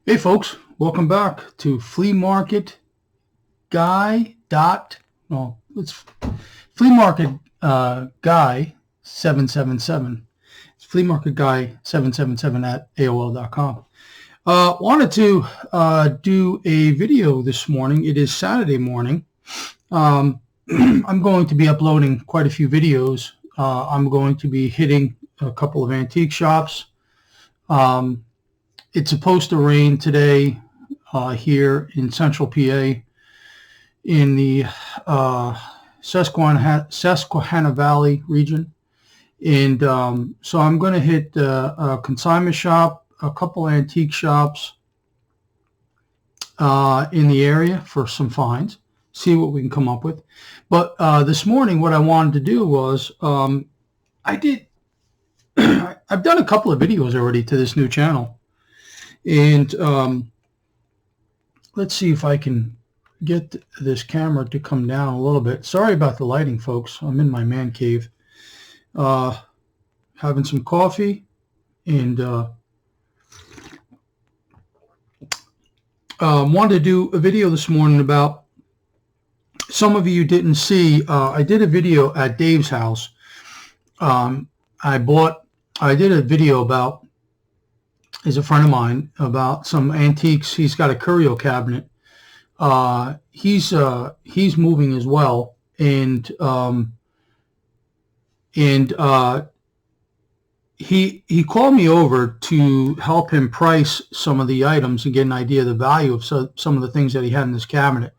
Hey folks, welcome back to Flea Market Guy dot no, it's Flea Market Guy 777. It's Flea Market Guy 777 at AOL.com. Wanted to do a video this morning. It is Saturday morning. I'm going to be uploading quite a few videos. I'm going to be hitting a couple of antique shops. It's supposed to rain today here in central PA in the Susquehanna Valley region. And so I'm going to hit a consignment shop, a couple antique shops in the area for some finds, see what we can come up with. But this morning what I wanted to do was I've done a couple of videos already to this new channel. And let's see if I can get this camera to come down a little bit. Sorry about the lighting, folks. I'm in my man cave having some coffee, and wanted to do a video this morning about, some of you didn't see, I did a video at Dave's house. I did a video about, is a friend of mine, about some antiques. He's got a curio cabinet. He's moving as well, and he called me over to help him price some of the items and get an idea of the value of some of the things that he had in his cabinet.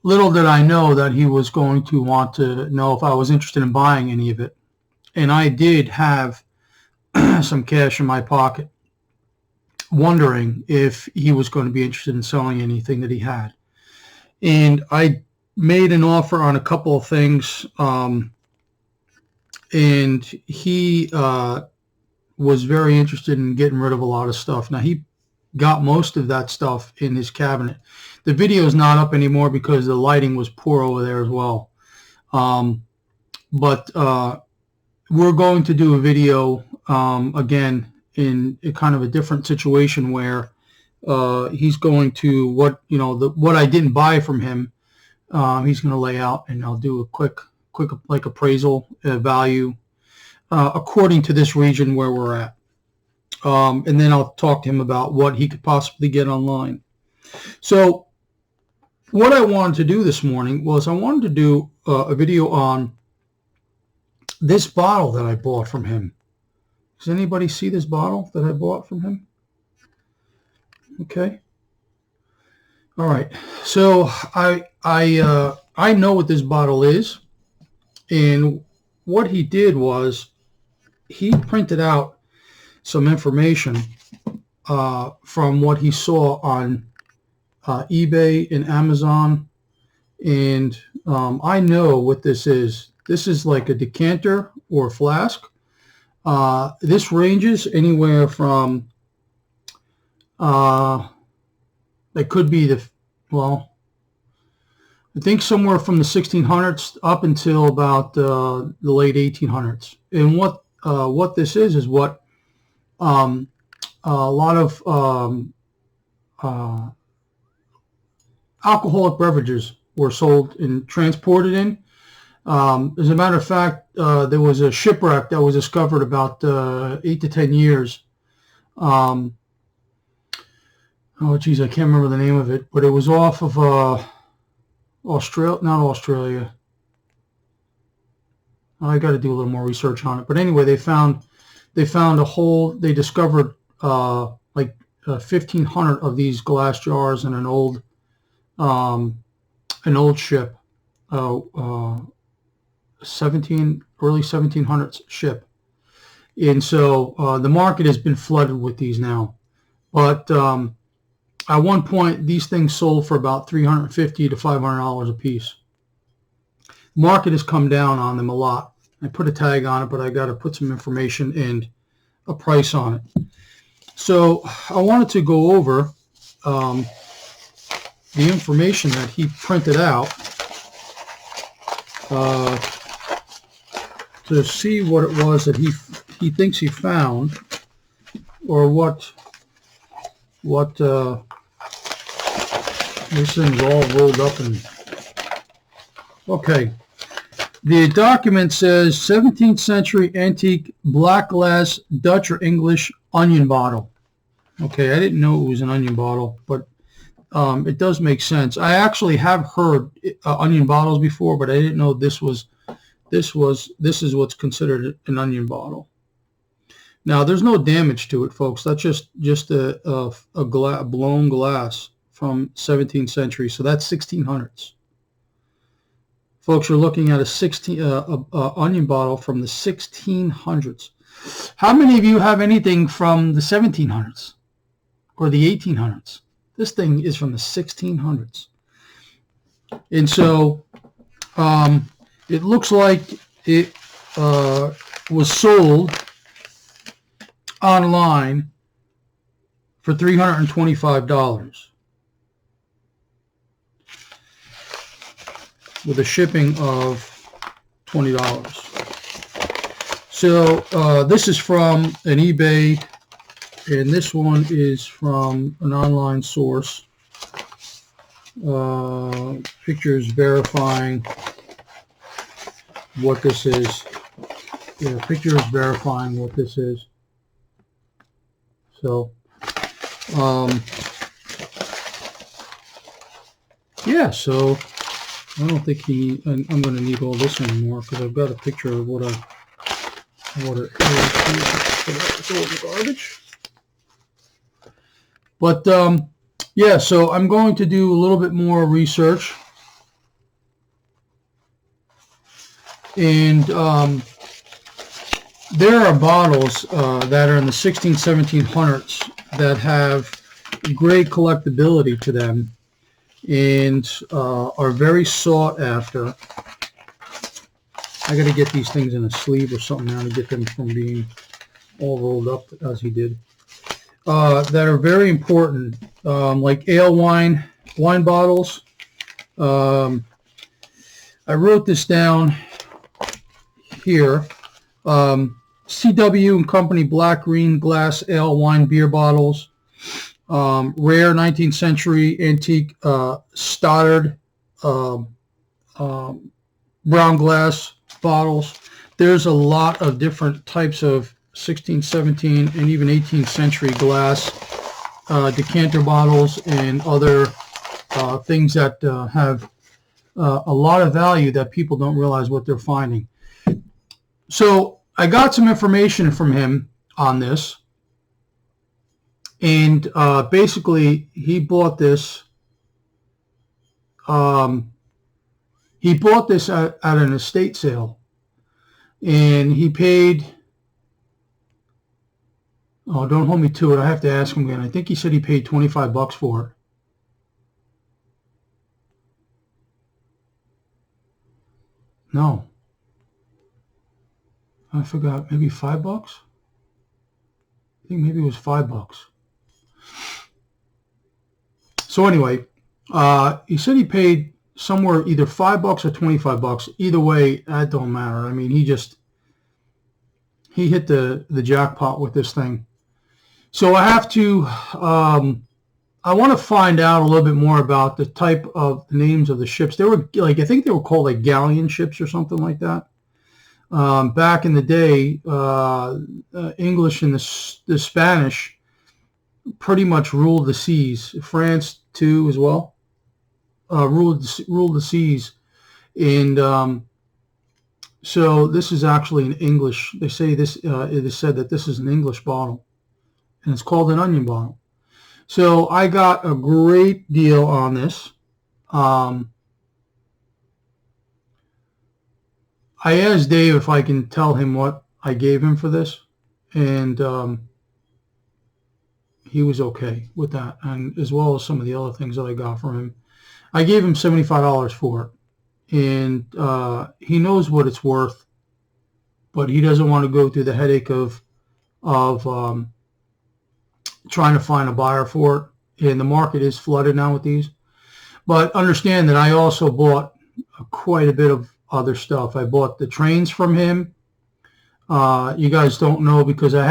Little did I know that he was going to want to know if I was interested in buying any of it, and I did have some cash in my pocket, wondering if he was going to be interested in selling anything that he had. And I made an offer on a couple of things, and he was very interested in getting rid of a lot of stuff. Now, he got most of that stuff in his cabinet. The video is not up anymore because the lighting was poor over there as well. But we're going to do a video again in a kind of a different situation where he's going to, what I didn't buy from him, he's going to lay out, and I'll do a quick like appraisal value according to this region where we're at, and then I'll talk to him about what he could possibly get online. So what I wanted to do this morning was I wanted to do a video on this bottle that I bought from him. Does anybody see this bottle that I bought from him? Okay. All right. So I know what this bottle is, and what he did was he printed out some information from what he saw on eBay and Amazon, and I know what this is. This is like a decanter or flask. This ranges anywhere from, it could be I think somewhere from the 1600s up until about the late 1800s. And what this is what a lot of alcoholic beverages were sold and transported in. As a matter of fact, there was a shipwreck that was discovered about 8 to 10 years. Oh, geez, I can't remember the name of it, but it was off of not Australia. I got to do a little more research on it. But anyway, they found a whole. They discovered like 1,500 of these glass jars in an old ship. Early 1700s ship, and so the market has been flooded with these now. But at one point, these things sold for about $350 to $500 a piece. Market has come down on them a lot. I put a tag on it, but I got to put some information and a price on it. So I wanted to go over the information that he printed out to see what it was that he thinks he found, or what what this thing's all rolled up and okay. The document says 17th century antique black glass Dutch or English onion bottle. Okay, I didn't know it was an onion bottle, but it does make sense. I actually have heard onion bottles before, but I didn't know this is what's considered an onion bottle. Now, there's no damage to it, folks. That's just a blown glass from 17th century, so that's 1600s. Folks, you're looking at a onion bottle from the 1600s. How many of you have anything from the 1700s or the 1800s? This thing is from the 1600s. And so it looks like it was sold online for $325 with a shipping of $20. So this is from an eBay, and this one is from an online source. Pictures verifying what this is. Yeah, pictures verifying what this is. So, yeah, so I don't think I'm going to need all this anymore because I've got a picture of what it is. Throw it in the garbage. But, yeah, so I'm going to do a little bit more research. And there are bottles that are in the 1700s that have great collectability to them and are very sought after. I got to get these things in a sleeve or something now to get them from being all rolled up as he did. That are very important, like ale wine bottles. I wrote this down here. CW and Company Black Green Glass Ale Wine Beer Bottles. Rare 19th century antique Stoddard brown glass bottles. There's a lot of different types of 16th, 17th, and even 18th century glass decanter bottles and other things that have a lot of value that people don't realize what they're finding. So I got some information from him on this, and basically he bought this. He bought this at an estate sale, and he paid. Oh, don't hold me to it. I have to ask him again. I think he said he paid $25 for it. No. I forgot. Maybe $5? I think maybe it was $5. So anyway, he said he paid somewhere either $5 or $25. Either way, that don't matter. I mean, he hit the jackpot with this thing. So I have to, I want to find out a little bit more about the type of the names of the ships. They were like, I think they were called like galleon ships or something like that. Back in the day, English and the Spanish pretty much ruled the seas. France too as well, ruled the seas. And so this is actually an English, they say this, it is said that this is an English bottle. And it's called an onion bottle. So I got a great deal on this. I asked Dave if I can tell him what I gave him for this, and he was okay with that, and as well as some of the other things that I got from him. I gave him $75 for it, and he knows what it's worth, but he doesn't want to go through the headache of trying to find a buyer for it, and the market is flooded now with these. But understand that I also bought quite a bit of other stuff. I bought the trains from him. You guys don't know because I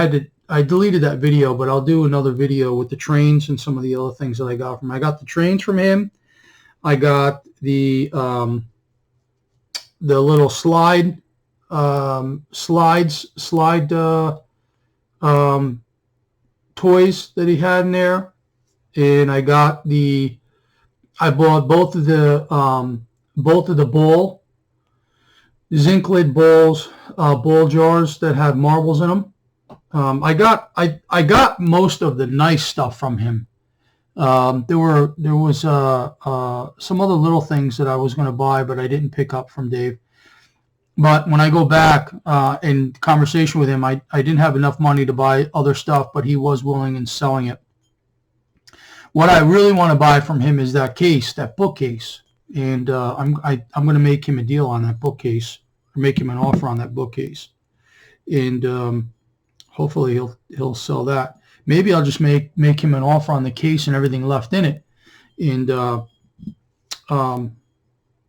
I deleted that video, but I'll do another video with the trains and some of the other things that I got from him. I got the trains from him. I got the little slide toys that he had in there, and I bought both of the bowl zinc lid bowls, bowl jars that had marbles in them. I got most of the nice stuff from him. There was some other little things that I was going to buy, but I didn't pick up from Dave. But when I go back in conversation with him, I didn't have enough money to buy other stuff, but he was willing and selling it. What I really want to buy from him is that case, that bookcase, and I'm going to make him a deal on that bookcase, or make him an offer on that bookcase, and hopefully he'll sell that. Maybe I'll just make him an offer on the case and everything left in it, and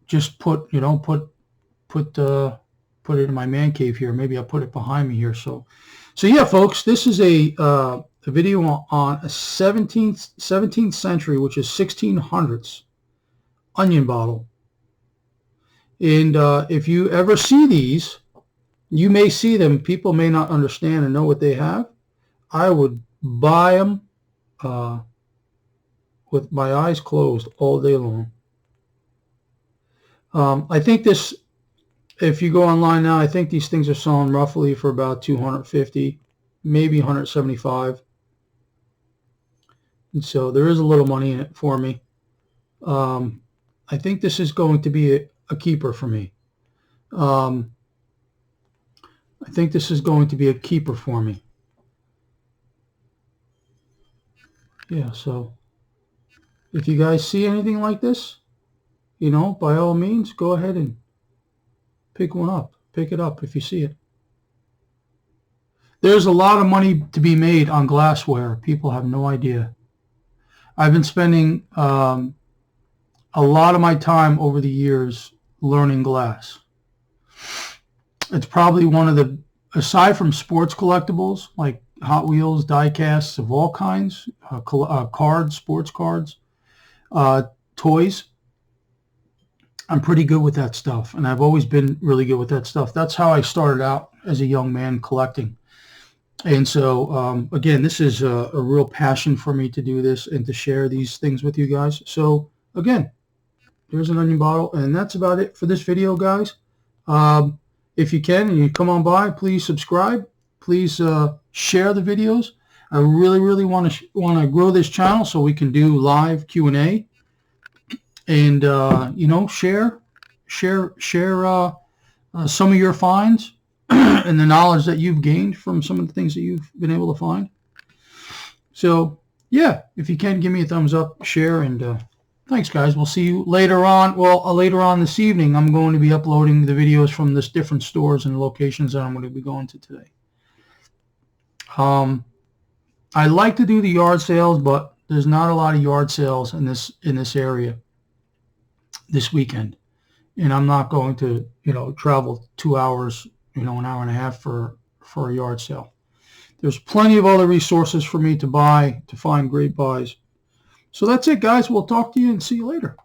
just put it in my man cave here. Maybe I'll put it behind me here. So yeah, folks, this is a video on a 17th century, which is 1600s onion bottle. And if you ever see these, you may see them. People may not understand and know what they have. I would buy them with my eyes closed all day long. I think this, if you go online now, I think these things are selling roughly for about $250, maybe $175. And so there is a little money in it for me. I think this is going to be a keeper for me. I think this is going to be a keeper for me. Yeah, so if you guys see anything like this, by all means, go ahead and pick one up. Pick it up if you see it. There's a lot of money to be made on glassware. People have no idea. I've been spending a lot of my time over the years learning glass. It's probably one of the, aside from sports collectibles like Hot Wheels, die casts of all kinds, cards, sports cards, toys, I'm pretty good with that stuff, and I've always been really good with that stuff. That's how I started out as a young man collecting. And so, again, this is a real passion for me to do this and to share these things with you guys. So, again, there's an onion bottle, and that's about it for this video, guys. If you can, and you come on by, please subscribe. Please share the videos. I really, really want to grow this channel so we can do live Q&A. And share some of your finds and the knowledge that you've gained from some of the things that you've been able to find. So yeah, if you can, give me a thumbs up, share, and thanks, guys. We'll see you later on. Well, later on this evening, I'm going to be uploading the videos from this different stores and locations that I'm going to be going to today. I like to do the yard sales, but there's not a lot of yard sales in this area this weekend, and I'm not going to travel 2 hours, an hour and a half for a yard sale. There's plenty of other resources for me to find great buys. So that's it, guys. We'll talk to you and see you later.